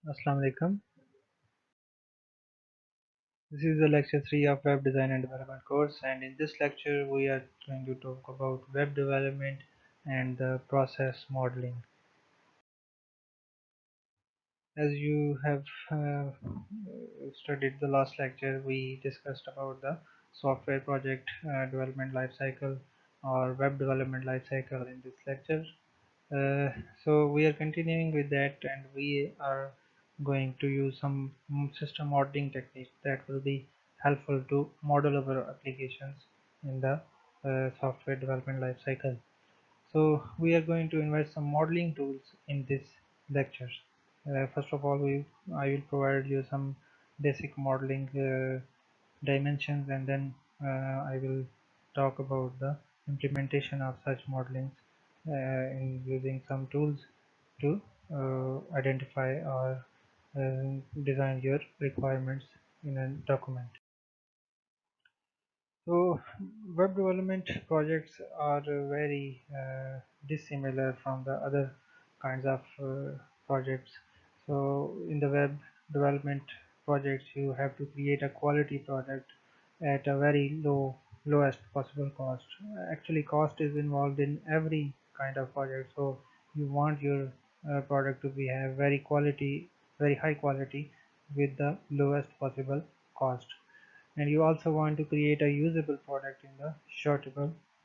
Assalamu alaikum. This is the lecture 3 of Web Design and Development course, and in this lecture we are going to talk about web development and the process modeling. As you have studied the last lecture, we discussed about the software project development lifecycle or web development lifecycle in this lecture. Uh, so we are continuing with that, and we are going to use some system modeling techniques that will be helpful to model our applications in the software development lifecycle. So we are going to invest some modeling tools in this lecture. First of all, I will provide you some basic modeling dimensions, and then I will talk about the implementation of such modeling in using some tools to identify or design your requirements in a document. So web development projects are very dissimilar from the other kinds of projects. So in the web development projects, you have to create a quality product at a very lowest possible cost. Actually, cost is involved in every kind of project. So you want your product to be have very high quality with the lowest possible cost, and you also want to create a usable product in the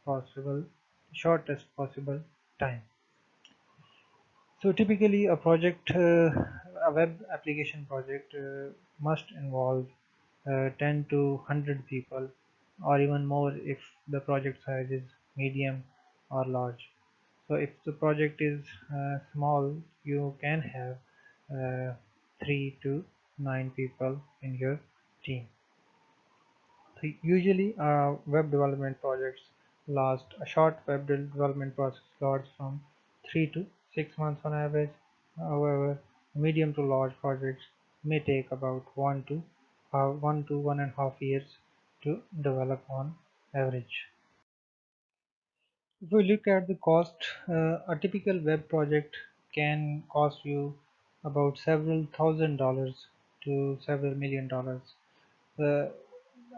possible shortest possible time. So typically a web application project must involve 10 to 100 people, or even more if the project size is medium or large. So if the project is small, you can have 3 to 9 people in your team. So usually, web development projects last a short development process lasts from 3 to 6 months on average. However, medium to large projects may take about 1 to 1.5 years to develop on average. If we look at the cost, a typical web project can cost you about several $1,000s to several $1 million. Uh,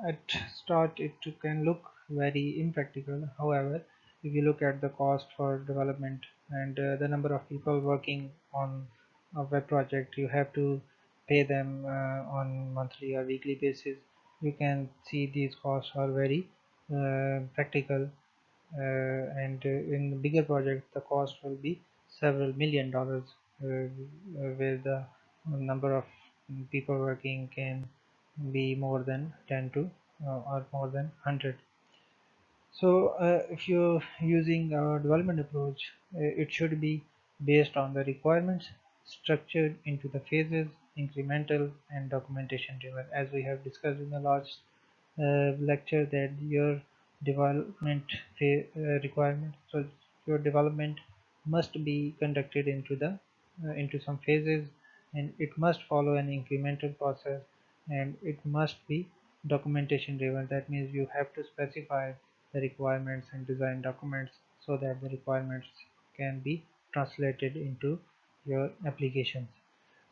at start, it can look very impractical. However, if you look at the cost for development and the number of people working on a web project, you have to pay them on monthly or weekly basis. You can see these costs are very practical, and in the bigger projects, the cost will be several $1 million, where the number of people working can be more than 10 to or more than 100. So if you're using a development approach, it should be based on the requirements, structured into the phases, incremental and documentation driven, as we have discussed in the last lecture, that your development requirement. So your development must be conducted into some phases, and it must follow an incremental process, and it must be documentation driven. That means you have to specify the requirements and design documents so that the requirements can be translated into your applications.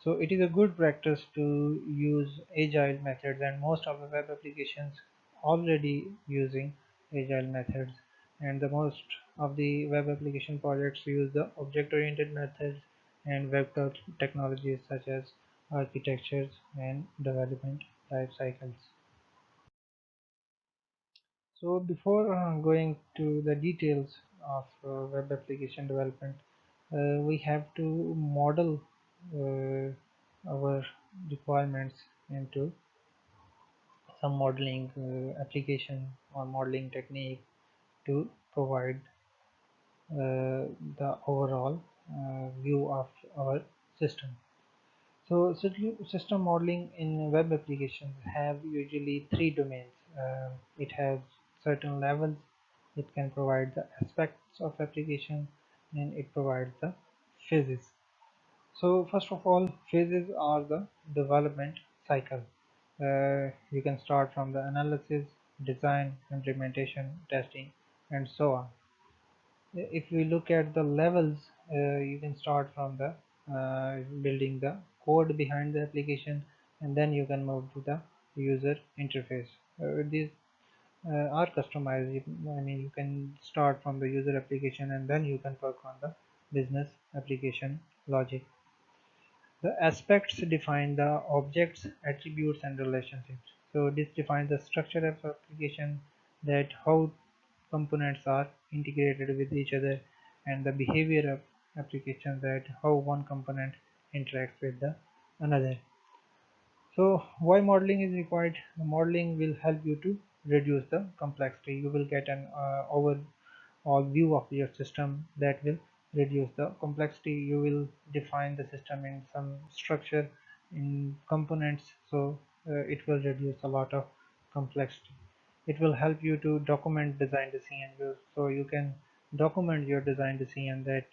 So it is a good practice to use agile methods, and most of the web applications already using agile methods, and the most of the web application projects use the object-oriented methods and technologies such as architectures and development life cycles. So before going to the details of web application development, we have to model our requirements into some modeling application or modeling technique to provide the overall view of our system. So system modeling in web applications have usually three domains. It has certain levels, it can provide the aspects of application, and it provides the phases. So first of all, phases are the development cycle. You can start from the analysis, design, implementation, testing, and so on. If we look at the levels, you can start from the building the code behind the application, and then you can move to the user interface. These are customized. I mean, you can start from the user application and then you can work on the business application logic. The aspects define the objects, attributes, and relationships. So this defines the structure of application, that how components are integrated with each other, and the behavior of application, that how one component interacts with the another. So why modeling is required? The modeling will help you to reduce the complexity. You will get an overall view of your system that will reduce the complexity. You will define the system in some structure, in components, so it will reduce a lot of complexity. It will help you to document design decision, so you can document your design decision, that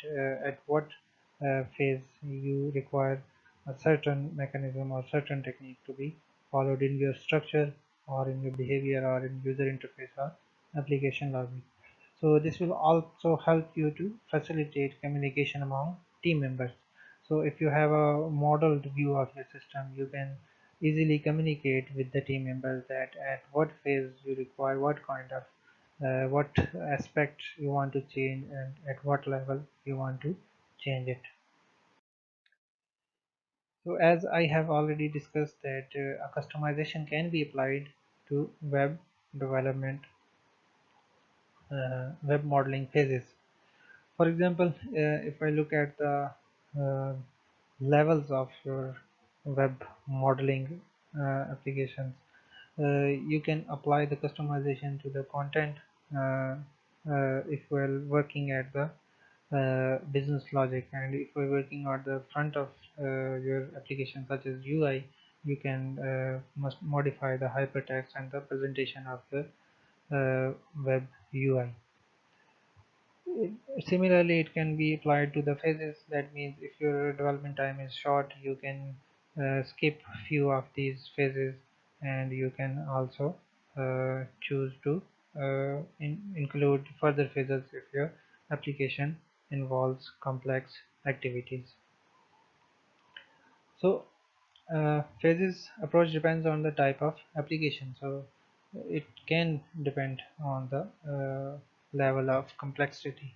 at what phase you require a certain mechanism or certain technique to be followed in your structure or in your behavior or in user interface or application logic. So this will also help you to facilitate communication among team members. So if you have a modeled view of your system, you can easily communicate with the team members that at what phase you require what kind of what aspect you want to change, and at what level you want to change it. So as I have already discussed that a customization can be applied to development, web modeling phases. For example, if I look at the uh, levels of your web modeling applications, you can apply the customization to the content if we're working at the business logic, and if we're working at the front of your application such as UI, you can must modify the hypertext and the presentation of the web UI. Similarly, it can be applied to the phases. That means if your development time is short, you can skip few of these phases, and you can also choose to include further phases if your application involves complex activities. So phases approach depends on the type of application. So it can depend on the level of complexity.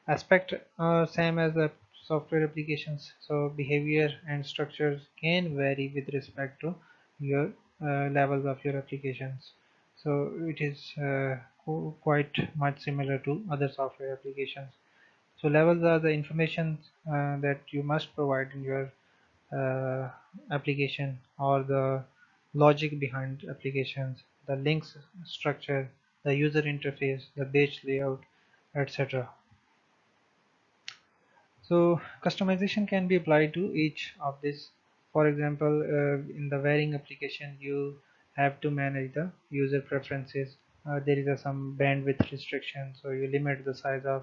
Aspect are same as the software applications, so behavior and structures can vary with respect to your levels of your applications. So it is quite much similar to other software applications. So levels are the information that you must provide in your uh, application, or the logic behind applications, the links structure, the user interface, the page layout, etc. So customization can be applied to each of this. For example, in the varying application, you have to manage the user preferences. There is some bandwidth restriction, so you limit the size of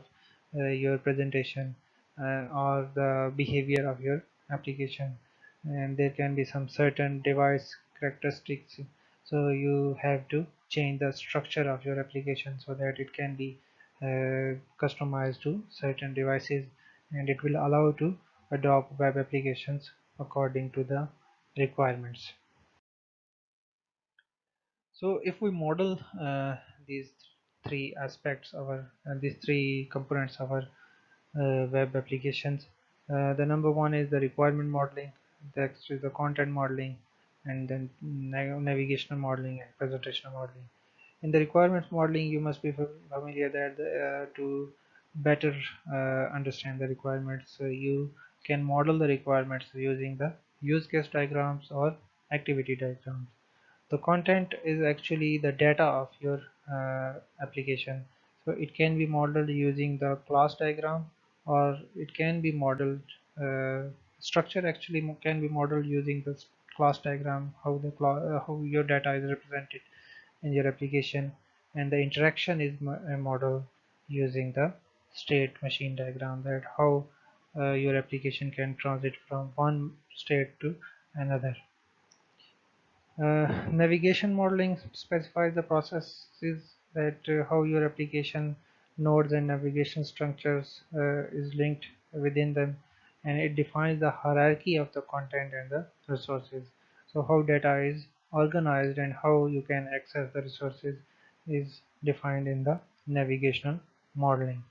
your presentation or the behavior of your application. And there can be some certain device characteristics, so you have to change the structure of your application so that it can be customized to certain devices, and it will allow to adopt web applications according to the requirements. So if we model these three aspects of our these three components of our web applications, the number one is the requirement modeling, next is the content modeling, and then navigational modeling and presentational modeling. In the requirements modeling, you must be familiar that to better understand the requirements, you can model the requirements using the use case diagrams or activity diagrams. The content is actually the data of your application, so it can be modeled using the class diagram, or it can be modeled structure actually can be modeled using the class diagram, how the how your data is represented in your application, and the interaction is modeled using the state machine diagram, that how your application can transit from one state to another. Navigation modeling specifies the processes that how your application nodes and navigation structures is linked within them. and it defines the hierarchy of the content and the resources. So how data is organized and how you can access the resources is defined in the navigational modeling.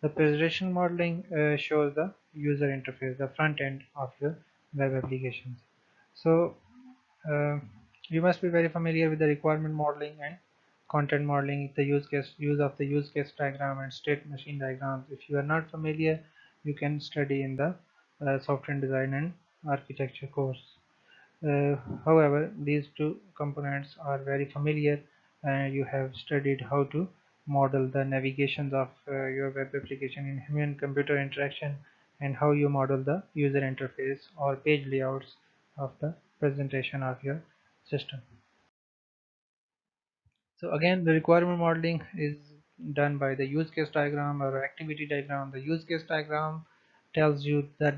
The presentation modeling shows the user interface, the front end of your web applications. So uh, you must be very familiar with the requirement modeling and content modeling, the use of the use case diagram and state machine diagrams. If you are not familiar, you can study in the software design and architecture course. However, these two components are very familiar, and you have studied how to model the navigations of your web application in human-computer interaction and how you model the user interface or page layouts of the presentation of your system. So again, the requirement modeling is done by the use case diagram or activity diagram. The use case diagram tells you that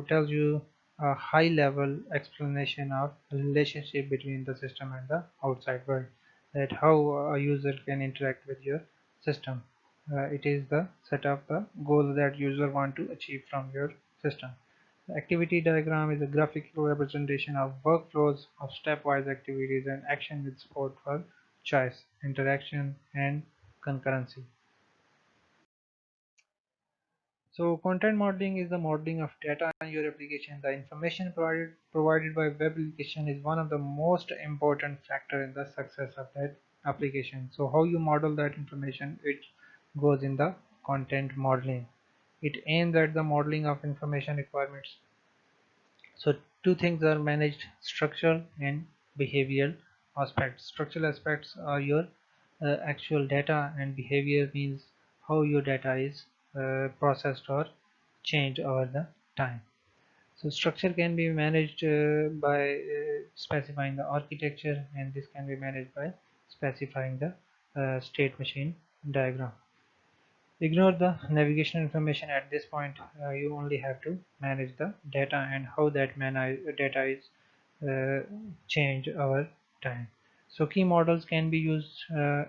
tells you a high level explanation of the relationship between the system and the outside world, that how a user can interact with your system. It is the set of the goal that user want to achieve from your system. The activity diagram is a graphical representation of workflows of stepwise activities and action with support for choice, interaction, and concurrency. So content modeling is the modeling of data in your application. The information provided by web application is one of the most important factor in the success of that application. So how you model that information, it goes in the content modeling. It aims at the modeling of information requirements. So two things are managed: structural and behavioral aspects. Structural aspects are your actual data, and behavior means how your data is processed or changed over the time. So structure can be managed by specifying the architecture, and this can be managed by specifying the state machine diagram. Ignore the navigation information at this point. You only have to manage the data and how that data is changed over time. So key models can be used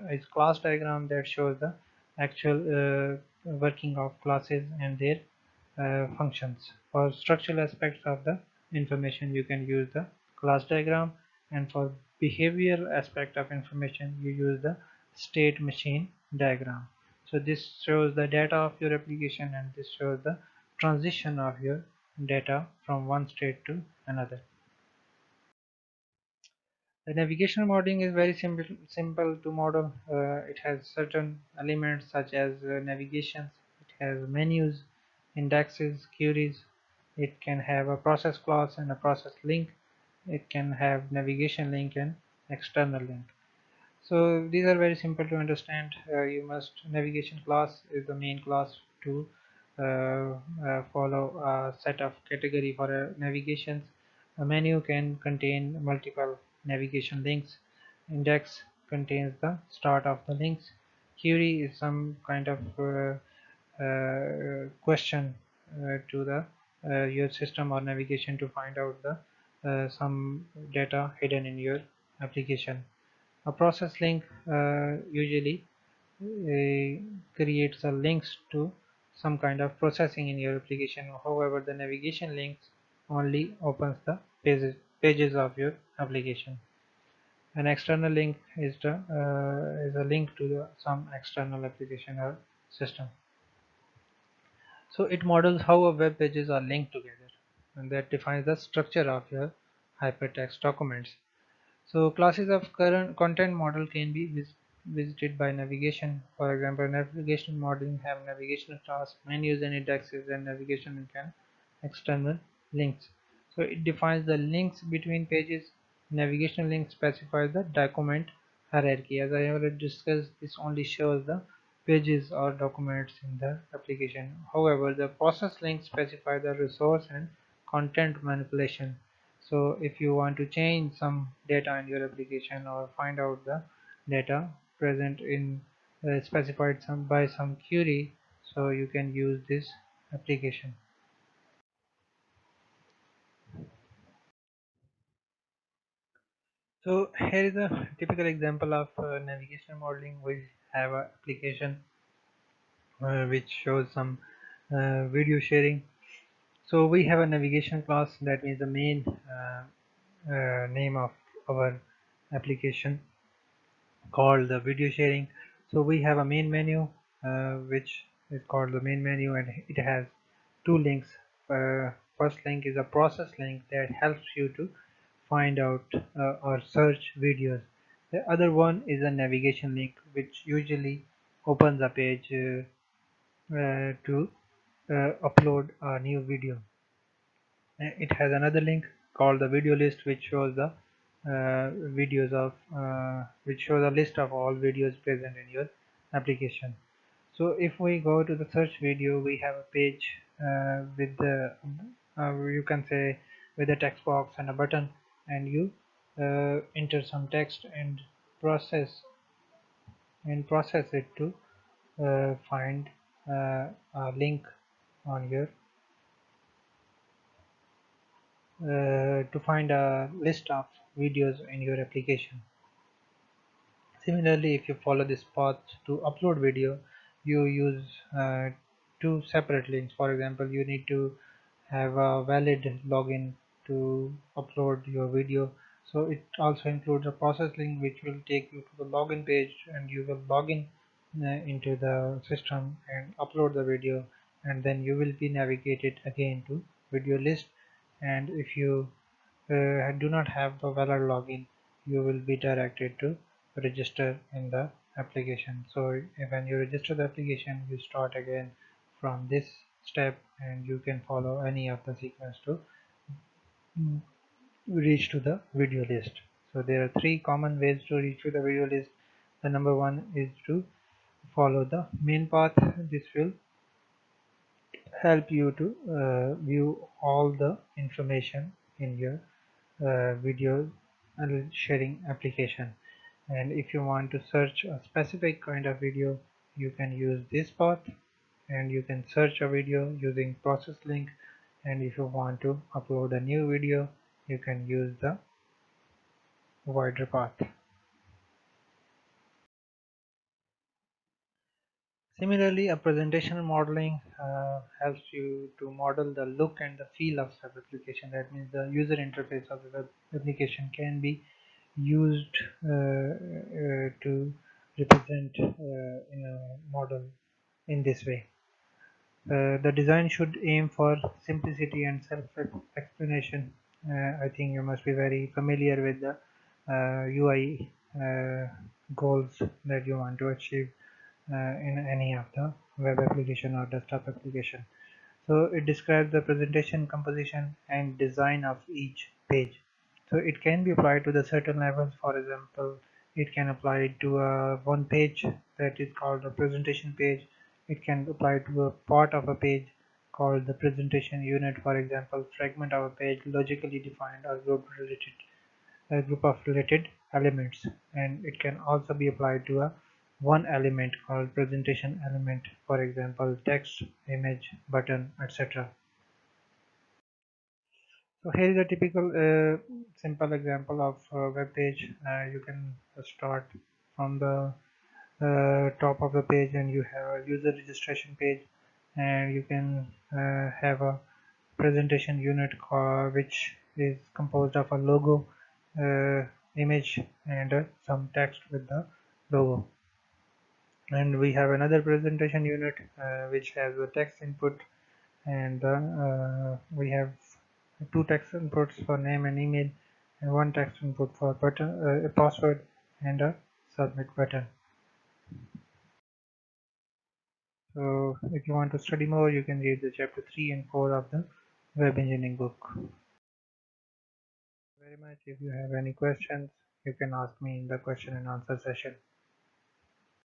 as class diagram that shows the actual working of classes and their functions. For structural aspects of the information, you can use the class diagram, and for behavior aspect of information, you use the state machine diagram. So this shows the data of your application, and this shows the transition of your data from one state to another. The navigational modeling is very simple to model. It has certain elements such as navigations. It has menus, indexes, queries. It can have a process class and a process link. It can have navigation link and external link. So these are very simple to understand. You must Navigation class is the main class to follow a set of category for navigations. A menu can contain multiple navigation links. Index contains the start of the links. Query is some kind of question to the your system or navigation to find out the some data hidden in your application. A process link usually creates a links to some kind of processing in your application. However, the navigation links only opens the pages of your application. An external link is a link to some external application or system. So it models how a web pages are linked together, and that defines the structure of your hypertext documents. So classes of current content model can be visited by navigation. For example, navigation modeling have navigational class, menus and indexes, and navigation and external links. So it defines the links between pages. Navigational link specifies the document hierarchy. As I already discussed, this only shows the pages or documents in the application. However, the process link specify the resource and content manipulation. So if you want to change some data in your application or find out the data present in specified some by some query, so you can use this application. So here is a typical example of navigation modeling. We have an application which shows some video sharing. So we have a navigation class, that means the main name of our application called the video sharing. So we have a main menu which is called the main menu, and it has two links. First link is a process link that helps you to find out or search videos. The other one is a navigation link which usually opens a page to upload a new video. It has another link called the video list, which shows the videos of which shows a list of all videos present in your application. So if we go to the search video, we have a page with the you can say with a text box and a button, and you enter some text and process process it to find a link on your to find a list of videos in your application. Similarly, if you follow this path to upload video, you use two separate links. For example, you need to have a valid login to upload your video. So it also includes a process link which will take you to the login page, and you will log in into the system and upload the video, and then you will be navigated again to video list. And if you do not have the valid login, you will be directed to register in the application. So when you register the application, you start again from this step, and you can follow any of the sequence to reach to the video list. So there are three common ways to reach to the video list. The number one is to follow the main path. This will help you to view all the information in your video sharing application. And if you want to search a specific kind of video, you can use this path, and you can search a video using process link. And if you want to upload a new video, you can use the wider path. Similarly, a presentation modeling helps you to model the look and the feel of web application. That means the user interface of the web application can be used to represent in a model in this way. The design should aim for simplicity and self-explanation. I think you must be very familiar with the UI goals that you want to achieve in any of the web application or desktop application. So it describes the presentation, composition, and design of each page. So it can be applied to the certain levels. For example, it can apply to a one page that is called a presentation page. It can apply to a part of a page called the presentation unit. For example, fragment of a page, logically defined or group of related elements. And it can also be applied to a one element called presentation element. For example, text, image, button, etc. So here is a typical simple example of a web page. You can start from the top of the page, and you have a user registration page, and you can have a presentation unit which is composed of a logo, image, and some text with the logo. And we have another presentation unit which has the text input, and we have two text inputs for name and email, and one text input for button, a password, and a submit button. So if you want to study more, you can read the chapter 3 and 4 of the web engineering book. Very much. If you have any questions, you can ask me in the question and answer session.